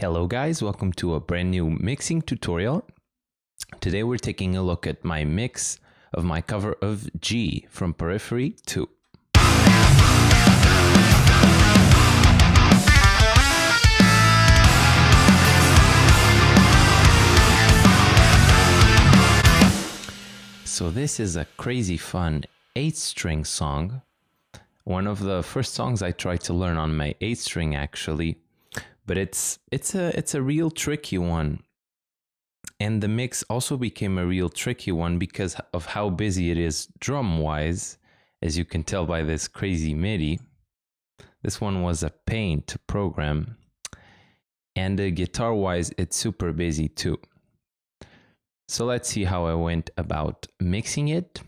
Hello guys, welcome to a brand new mixing tutorial. Today we're taking a look at my mix of my cover of G from Periphery 2. So this is a crazy fun 8-string song. One of the first songs I tried to learn on my 8-string actually. But it's a real tricky one. And the mix also became a real tricky one because of how busy it is drum-wise, as you can tell by this crazy MIDI. This one was a pain to program. And guitar-wise, it's super busy too. So let's see how I went about mixing it.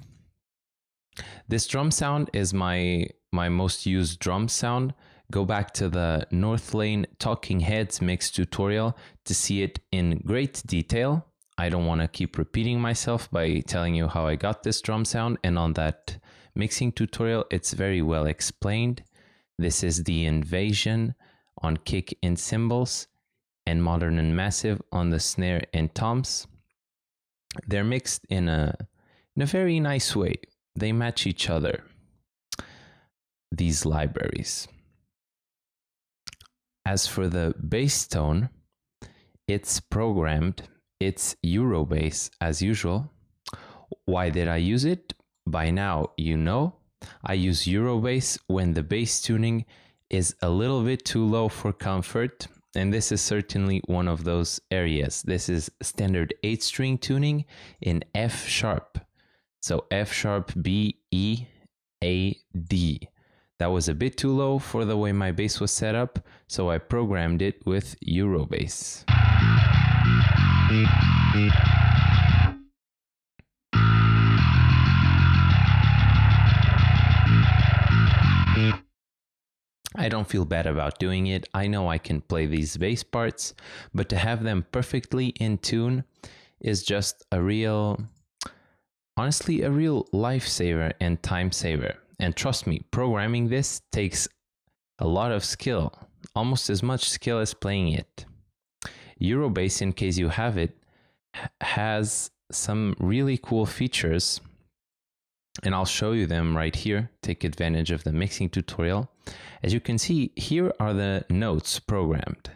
This drum sound is my most used drum sound. Go back to the North Lane Talking Heads mix tutorial to see it in great detail. I don't want to keep repeating myself by telling you how I got this drum sound, and on that mixing tutorial it's very well explained. This is the Invasion on kick and cymbals, and Modern and Massive on the snare and toms. They're mixed in a very nice way. They match each other, these libraries. As for the bass tone, it's programmed. It's Euro bass as usual. Why did I use it? By now you know. I use Euro bass when the bass tuning is a little bit too low for comfort, and this is certainly one of those areas. This is standard 8-string tuning in F sharp. So F sharp, B, E, A, D. That was a bit too low for the way my bass was set up, so I programmed it with Euro bass. I don't feel bad about doing it. I know I can play these bass parts, but to have them perfectly in tune is just honestly, a real lifesaver and time saver. And trust me, programming this takes a lot of skill, almost as much skill as playing it. Eurobass, in case you have it, has some really cool features, and I'll show you them right here. Take advantage of the mixing tutorial. As you can see, here are the notes programmed.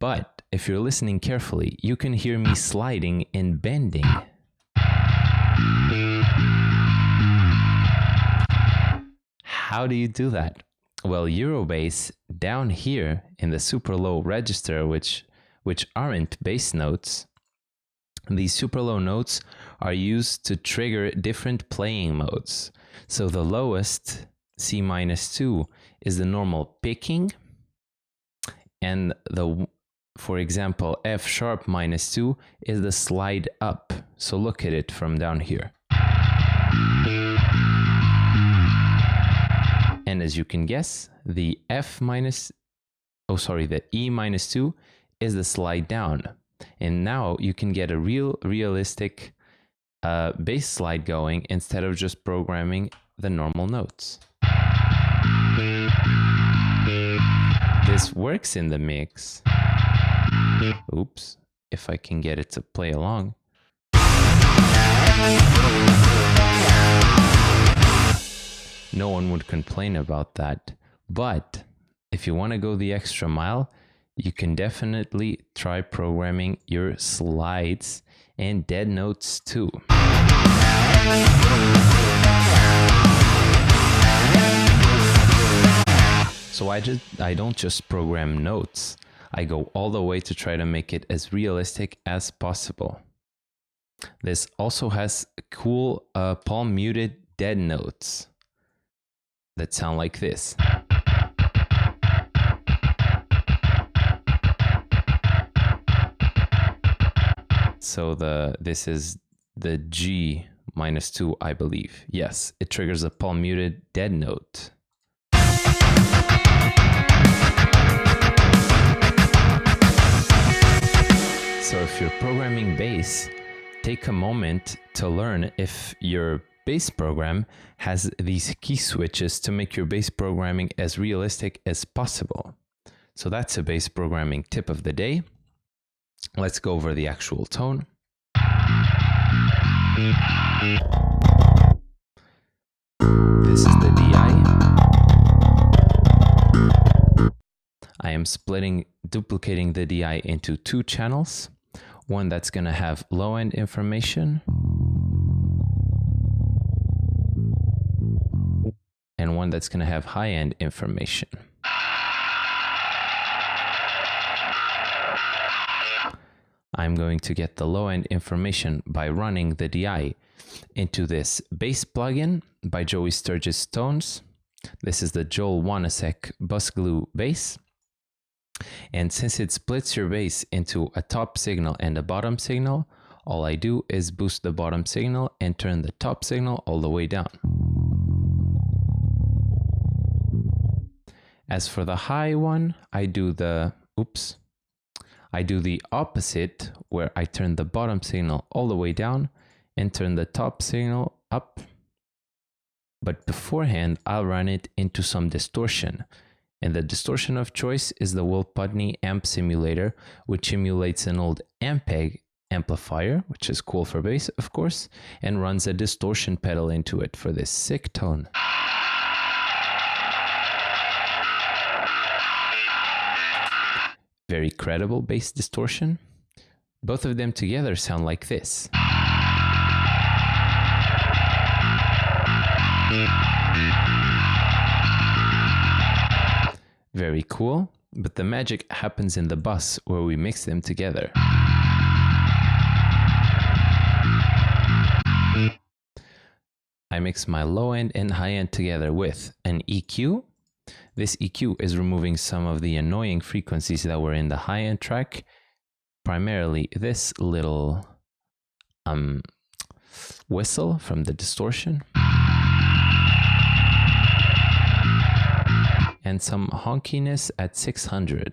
But if you're listening carefully, you can hear me sliding and bending. How do you do that? Well, Eurobass down here in the super low register, which aren't bass notes, these super low notes are used to trigger different playing modes. So the lowest, C-2, is the normal picking, and for example, F sharp -2 is the slide up. So look at it from down here. And as you can guess, the the E-2 is the slide down. And now you can get a realistic bass slide going instead of just programming the normal notes. This works in the mix. Oops, if I can get it to play along. No one would complain about that. But if you want to go the extra mile, you can definitely try programming your slides and dead notes too. So I don't just program notes. I go all the way to try to make it as realistic as possible. This also has cool palm muted dead notes that sound like this. So this is the G-2, I believe. Yes, it triggers a palm muted dead note. So if you're programming bass, take a moment to learn if your bass program has these key switches to make your bass programming as realistic as possible. So that's a bass programming tip of the day. Let's go over the actual tone. This is the DI. I am duplicating the DI into two channels. One that's going to have low-end information and one that's going to have high-end information. I'm going to get the low-end information by running the DI into this bass plugin by Joey Sturgis Tones. This is the Joel Wanasek Bus Glue bass. And since it splits your bass into a top signal and a bottom signal, all I do is boost the bottom signal and turn the top signal all the way down. As for the high one, I do the opposite, where I turn the bottom signal all the way down and turn the top signal up. But beforehand, I'll run it into some distortion. And the distortion of choice is the Will Putney amp simulator, which emulates an old Ampeg amplifier, which is cool for bass, of course, and runs a distortion pedal into it for this sick tone. Very credible bass distortion. Both of them together sound like this. Very cool, but the magic happens in the bus where we mix them together. I mix my low end and high end together with an EQ. This EQ is removing some of the annoying frequencies that were in the high end track, primarily this little whistle from the distortion. And some honkiness at 600.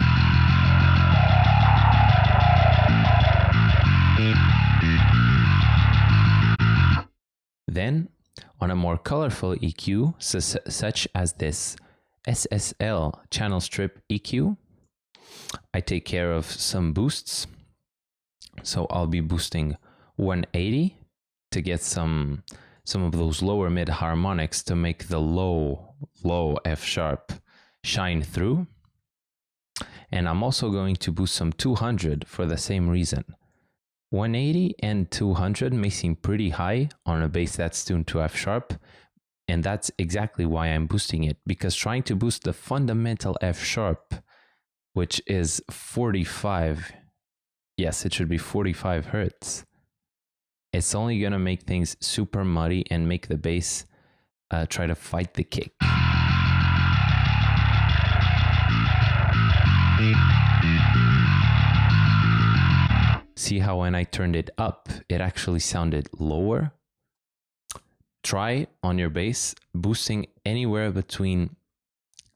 Then, on a more colorful EQ, such as this SSL channel strip EQ, I take care of some boosts. So I'll be boosting 180 to get some of those lower mid harmonics to make the low F sharp shine through. And I'm also going to boost some 200 for the same reason. 180 and 200 may seem pretty high on a bass that's tuned to F sharp, and that's exactly why I'm boosting it, because trying to boost the fundamental F sharp, which is 45, yes, it should be 45 hertz, it's only gonna make things super muddy and make the bass try to fight the kick. See how when I turned it up, it actually sounded lower? Try on your bass boosting anywhere between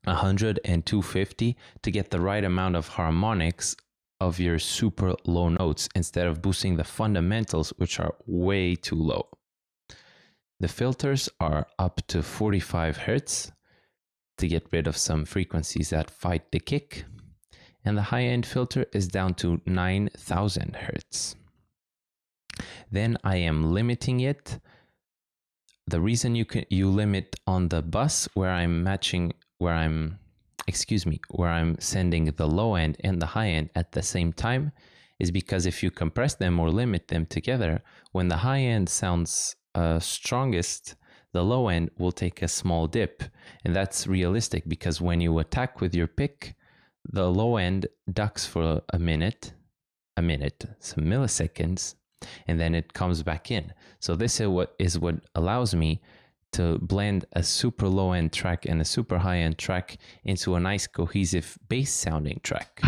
100 and 250 to get the right amount of harmonics of your super low notes instead of boosting the fundamentals, which are way too low. The filters are up to 45 hertz to get rid of some frequencies that fight the kick. And the high-end filter is down to 9,000 hertz. Then I am limiting it. The reason you limit on the bus where I'm sending the low end and the high end at the same time is because if you compress them or limit them together, when the high end sounds strongest, the low end will take a small dip. And that's realistic because when you attack with your pick, the low end ducks for a minute, some milliseconds, and then it comes back in. So this is what allows me to blend a super low end track and a super high end track into a nice cohesive bass sounding track.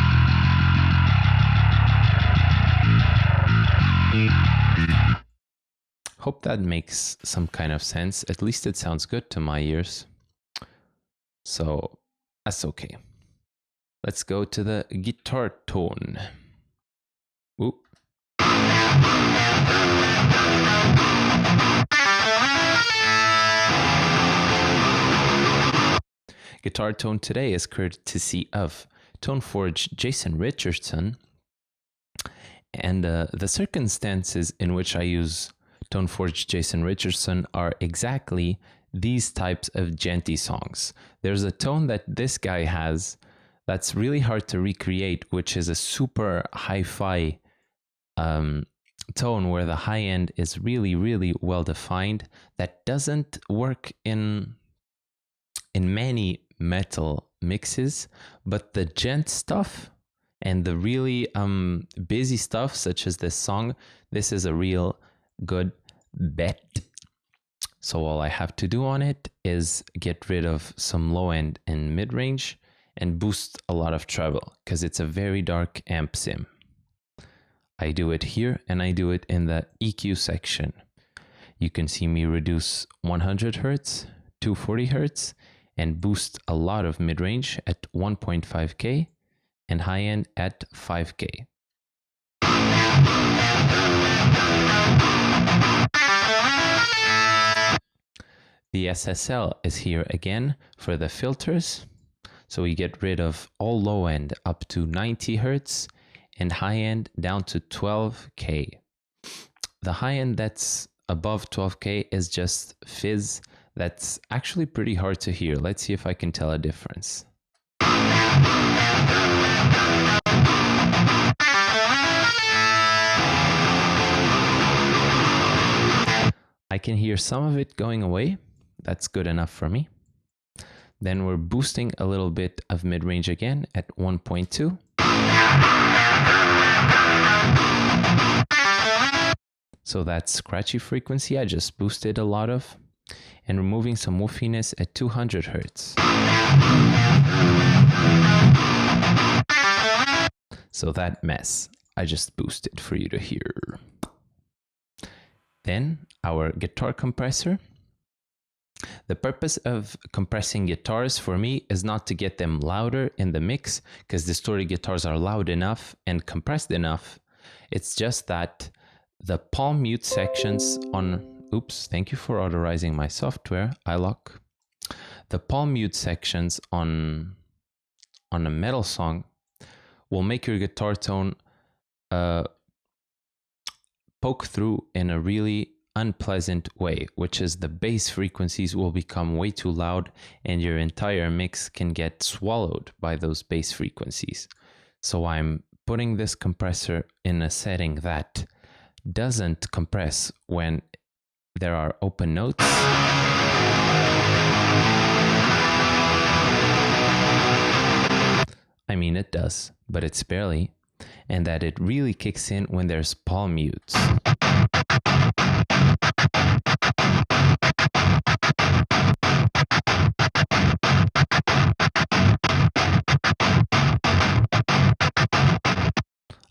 Hope that makes some kind of sense. At least it sounds good to my ears. So that's okay. Let's go to the guitar tone. Ooh, guitar tone today is courtesy of Toneforge Jason Richardson. And the circumstances in which I use Toneforge Jason Richardson are exactly these types of djenty songs. There's a tone that this guy has that's really hard to recreate, which is a super hi-fi tone where the high end is really, really well defined. That doesn't work in many metal mixes, but the djent stuff and the really busy stuff, such as this song, this is a real good bet. So all I have to do on it is get rid of some low end and mid range and boost a lot of treble, because it's a very dark amp sim. I do it here and I do it in the EQ section. You can see me reduce 100 Hz, 240 Hz, and boost a lot of mid-range at 1.5K and high-end at 5K. The SSL is here again for the filters. So we get rid of all low end up to 90 Hz and high end down to 12K. The high end that's above 12K is just fizz. That's actually pretty hard to hear. Let's see if I can tell a difference. I can hear some of it going away. That's good enough for me. Then we're boosting a little bit of mid-range again at 1.2. So that scratchy frequency I just boosted a lot of, and removing some woofiness at 200 Hz. So that mess I just boosted for you to hear. Then our guitar compressor. The purpose of compressing guitars for me is not to get them louder in the mix, because distorted guitars are loud enough and compressed enough. It's just that the palm mute sections on, oops, thank you for authorizing my software, iLock. The palm mute sections on a metal song will make your guitar tone poke through in a really unpleasant way, which is the bass frequencies will become way too loud and your entire mix can get swallowed by those bass frequencies. So I'm putting this compressor in a setting that doesn't compress when there are open notes. I mean, it does, but it's barely. And that it really kicks in when there's palm mutes.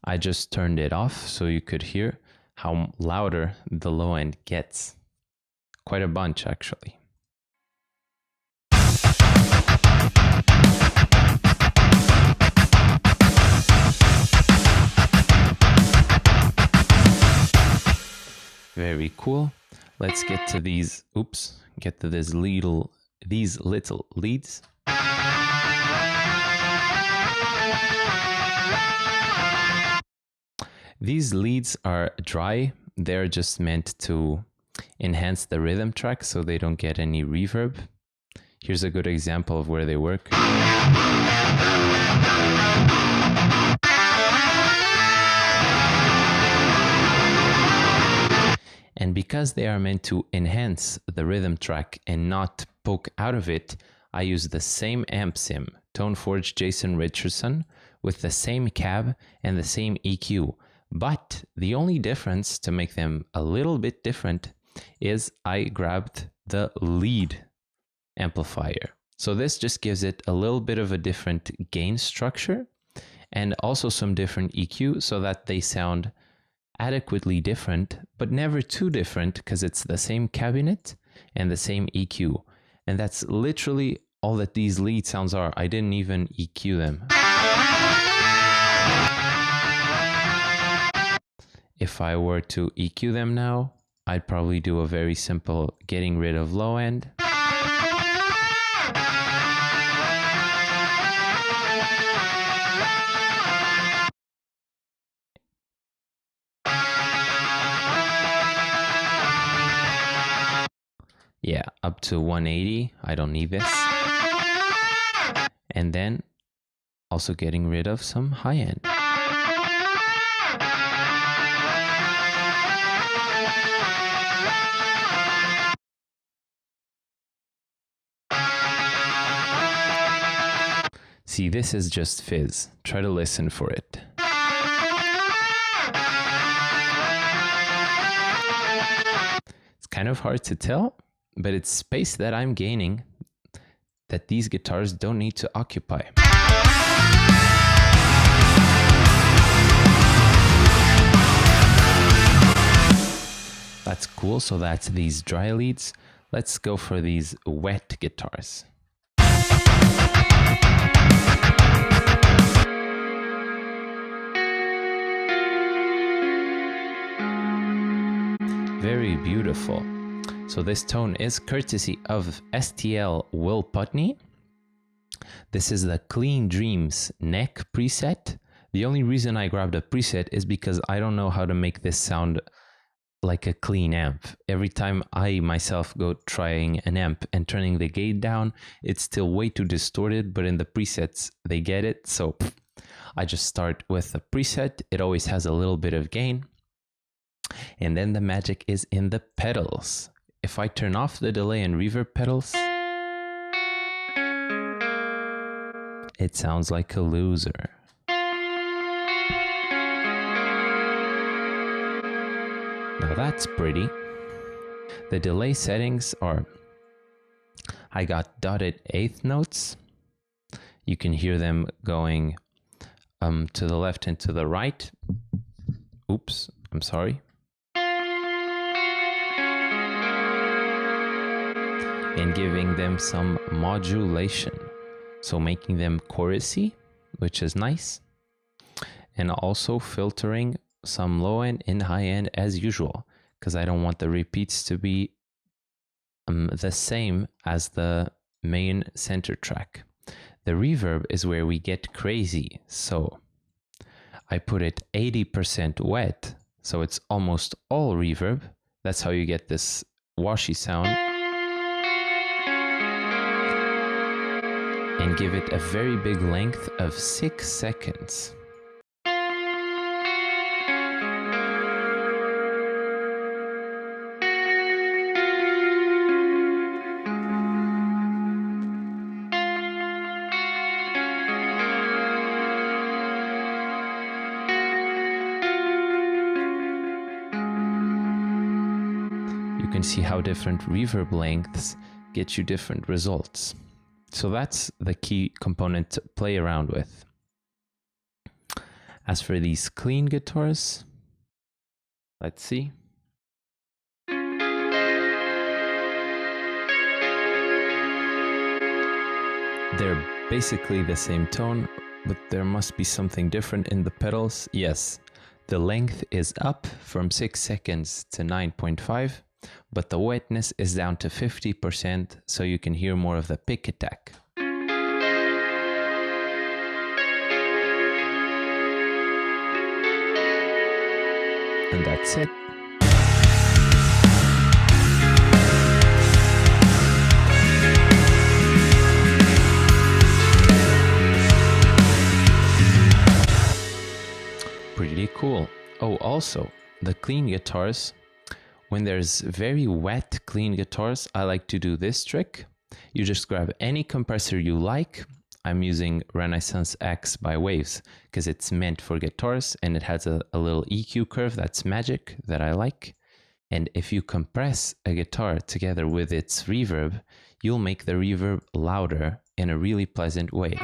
I just turned it off so you could hear how louder the low end gets. Quite a bunch, actually. Very cool. Let's get to these, get to these little leads. These leads are dry. They're just meant to enhance the rhythm track so they don't get any reverb. Here's a good example of where they work. And because they are meant to enhance the rhythm track and not poke out of it, I use the same amp sim, Toneforge Jason Richardson, with the same cab and the same EQ. But the only difference, to make them a little bit different, is I grabbed the lead amplifier. So this just gives it a little bit of a different gain structure and also some different EQ so that they sound adequately different, but never too different, because it's the same cabinet and the same EQ. And that's literally all that these lead sounds are. I didn't even EQ them. If I were to EQ them now, I'd probably do a very simple getting rid of low end. Yeah, up to 180. I don't need this. And then also getting rid of some high end. See, this is just fizz. Try to listen for it. It's kind of hard to tell, but it's space that I'm gaining that these guitars don't need to occupy. That's cool, so that's these dry leads. Let's go for these wet guitars. Very beautiful. So this tone is courtesy of STL Will Putney. This is the Clean Dreams neck preset. The only reason I grabbed a preset is because I don't know how to make this sound like a clean amp. Every time I myself go trying an amp and turning the gate down, it's still way too distorted, but in the presets they get it. So I just start with a preset. It always has a little bit of gain. And then the magic is in the pedals. If I turn off the delay and reverb pedals, it sounds like a loser. Now that's pretty. The delay settings are, I got dotted eighth notes. You can hear them going to the left and to the right. Oops, I'm sorry. And giving them some modulation. So making them chorusy, which is nice. And also filtering some low end and high end as usual, because I don't want the repeats to be the same as the main center track. The reverb is where we get crazy. So I put it 80% wet, so it's almost all reverb. That's how you get this washy sound. And give it a very big length of 6 seconds. You can see how different reverb lengths get you different results. So that's the key component to play around with. As for these clean guitars, let's see. They're basically the same tone, but there must be something different in the pedals. Yes, the length is up from 6 seconds to 9.5. But the wetness is down to 50%, so you can hear more of the pick attack. And that's it. Pretty cool. Oh, also, the clean guitars. When there's very wet, clean guitars, I like to do this trick. You just grab any compressor you like. I'm using Renaissance X by Waves because it's meant for guitars and it has a little EQ curve that's magic that I like. And if you compress a guitar together with its reverb, you'll make the reverb louder in a really pleasant way.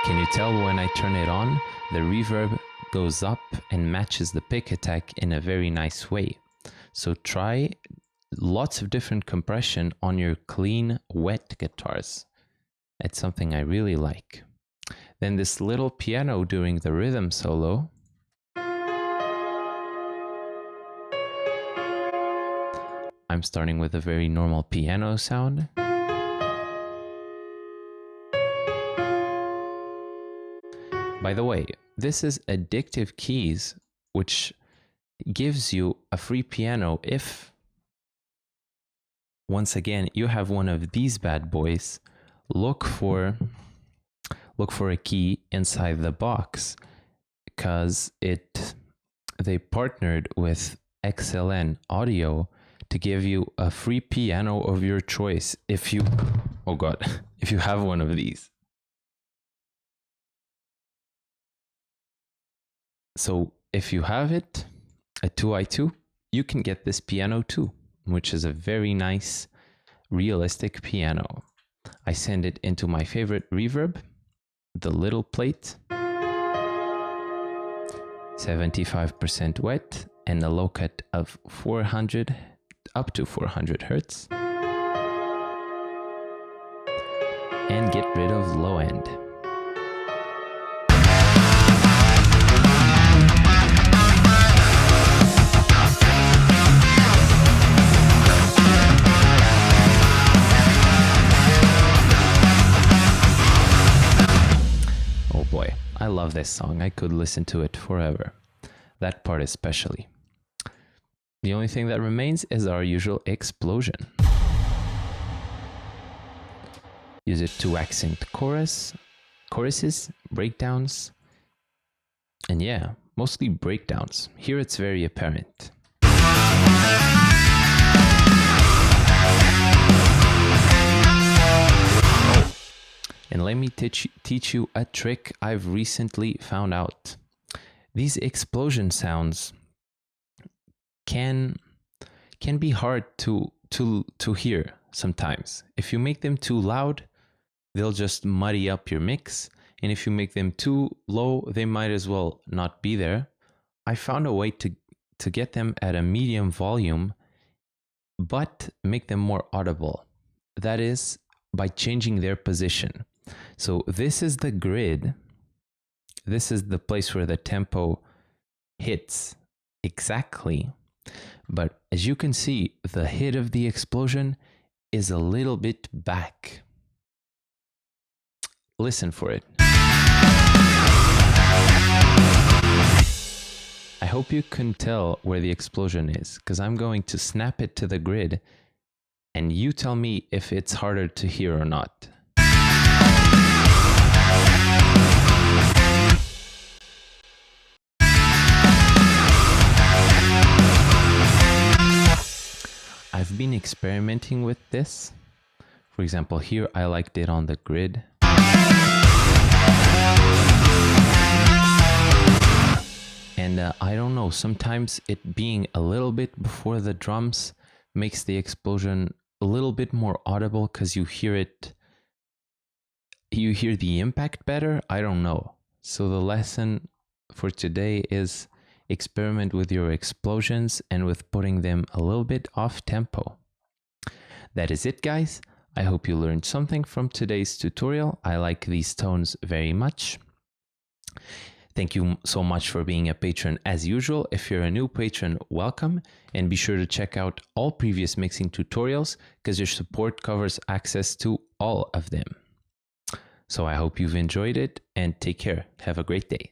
Can you tell when I turn it on, the reverb goes up and matches the pick attack in a very nice way. So try lots of different compression on your clean, wet guitars. It's something I really like. Then this little piano during the rhythm solo. I'm starting with a very normal piano sound. By the way, this is Addictive Keys, which gives you a free piano if, once again, you have one of these bad boys. Look for a key inside the box, because they partnered with XLN Audio to give you a free piano of your choice if you if you have one of these. So if you have it, a 2i2, you can get this piano too, which is a very nice, realistic piano. I send it into my favorite reverb, the little plate, 75% wet, and a low cut of 400 up to 400 hertz, and get rid of low end. I love this song. I could listen to it forever. That part especially. The only thing that remains is our usual explosion. Use it to accent choruses, breakdowns, and yeah, mostly breakdowns. Here it's very apparent. And let me teach you a trick I've recently found out. These explosion sounds can be hard to hear sometimes. If you make them too loud, they'll just muddy up your mix. And if you make them too low, they might as well not be there. I found a way to get them at a medium volume, but make them more audible. That is by changing their position. So this is the grid. This is the place where the tempo hits exactly. But as you can see, the hit of the explosion is a little bit back. Listen for it. I hope you can tell where the explosion is, because I'm going to snap it to the grid, and you tell me if it's harder to hear or not. I've been experimenting with this. For example, here I liked it on the grid. And I don't know, sometimes it being a little bit before the drums makes the explosion a little bit more audible because you hear the impact better. I don't know. So the lesson for today is experiment with your explosions and with putting them a little bit off tempo. That is it, guys. I hope you learned something from today's tutorial. I like these tones very much. Thank you so much for being a patron as usual. If you're a new patron, welcome, and be sure to check out all previous mixing tutorials because your support covers access to all of them. So I hope you've enjoyed it and take care. Have a great day.